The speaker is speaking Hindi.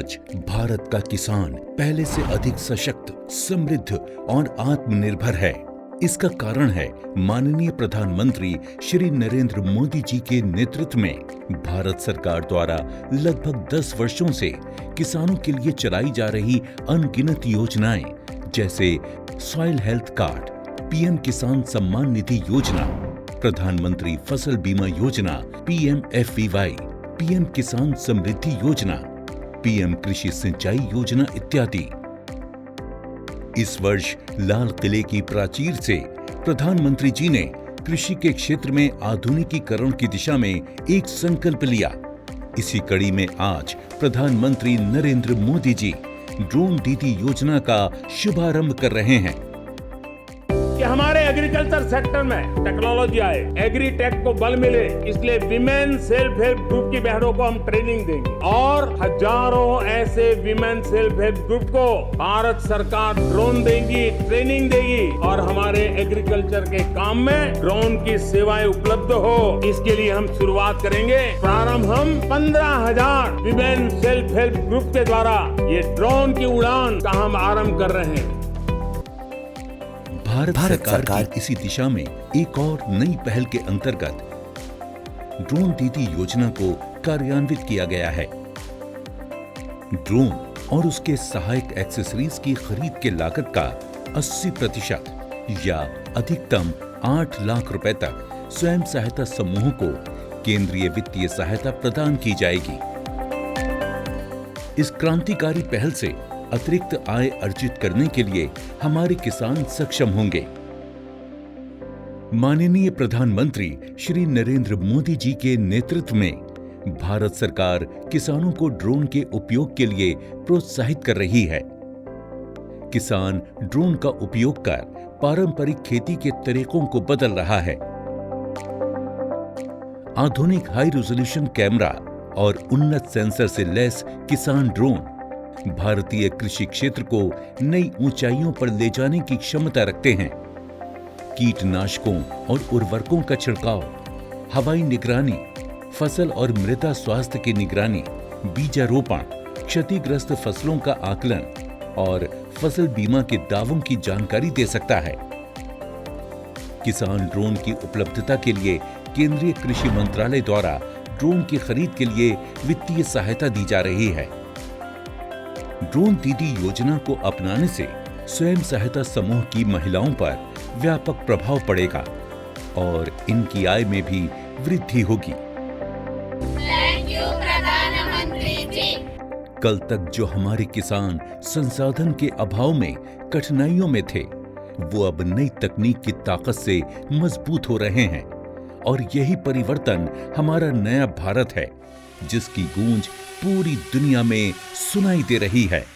आज भारत का किसान पहले से अधिक सशक्त, समृद्ध और आत्मनिर्भर है। इसका कारण है माननीय प्रधानमंत्री श्री नरेंद्र मोदी जी के नेतृत्व में भारत सरकार द्वारा लगभग 10 वर्षों से किसानों के लिए चलाई जा रही अनगिनत योजनाएं, जैसे सॉइल हेल्थ कार्ड, पीएम किसान सम्मान निधि योजना, प्रधानमंत्री फसल बीमा योजना PMFBY, पीएम किसान समृद्धि योजना, पीएम कृषि सिंचाई योजना इत्यादि। इस वर्ष लाल किले की प्राचीर से प्रधानमंत्री जी ने कृषि के क्षेत्र में आधुनिकीकरण की दिशा में एक संकल्प लिया। इसी कड़ी में आज प्रधानमंत्री नरेंद्र मोदी जी ड्रोन दीदी योजना का शुभारंभ कर रहे हैं। कि हमारे एग्रीकल्चर सेक्टर में टेक्नोलॉजी आए, एग्रीटेक को बल मिले, इसलिए विमेन सेल्फ हेल्प ग्रुप की बहनों को हम ट्रेनिंग देंगे और हजारों ऐसे विमेन सेल्फ हेल्प ग्रुप को भारत सरकार ड्रोन देगी, ट्रेनिंग देगी और हमारे एग्रीकल्चर के काम में ड्रोन की सेवाएं उपलब्ध हो। इसके लिए हम शुरुआत करेंगे। प्रारंभ हम 15,000 विमेन सेल्फ हेल्प ग्रुप के द्वारा ये ड्रोन की उड़ान का हम आरंभ कर रहे हैं। भारत सरकार की इसी दिशा में एक और नई पहल के अंतर्गत ड्रोन दीदी योजना को कार्यान्वित किया गया है। ड्रोन और उसके सहायक एक्सेसरीज की खरीद के लागत का 80% या अधिकतम 8 लाख रुपए तक स्वयं सहायता समूहों को केंद्रीय वित्तीय सहायता प्रदान की जाएगी। इस क्रांतिकारी पहल से अतिरिक्त आय अर्जित करने के लिए हमारे किसान सक्षम होंगे। माननीय प्रधानमंत्री श्री नरेंद्र मोदी जी के नेतृत्व में भारत सरकार किसानों को ड्रोन के उपयोग के लिए प्रोत्साहित कर रही है। किसान ड्रोन का उपयोग कर पारंपरिक खेती के तरीकों को बदल रहा है। आधुनिक हाई रेजोल्यूशन कैमरा और उन्नत सेंसर से लैस किसान ड्रोन भारतीय कृषि क्षेत्र को नई ऊंचाइयों पर ले जाने की क्षमता रखते हैं। कीटनाशकों और उर्वरकों का छिड़काव, हवाई निगरानी, फसल और मृदा स्वास्थ्य की निगरानी, बीजारोपण, क्षतिग्रस्त फसलों का आकलन और फसल बीमा के दावों की जानकारी दे सकता है। किसान ड्रोन की उपलब्धता के लिए केंद्रीय कृषि मंत्रालय द्वारा ड्रोन की खरीद के लिए वित्तीय सहायता दी जा रही है। ड्रोन दीदी योजना को अपनाने से स्वयं सहायता समूह की महिलाओं पर व्यापक प्रभाव पड़ेगा और इनकी आय में भी वृद्धि होगी। थैंक यू प्रधानमंत्री जी। कल तक जो हमारे किसान संसाधन के अभाव में कठिनाइयों में थे, वो अब नई तकनीक की ताकत से मजबूत हो रहे हैं और यही परिवर्तन हमारा नया भारत है, जिसकी गूंज पूरी दुनिया में सुनाई दे रही है।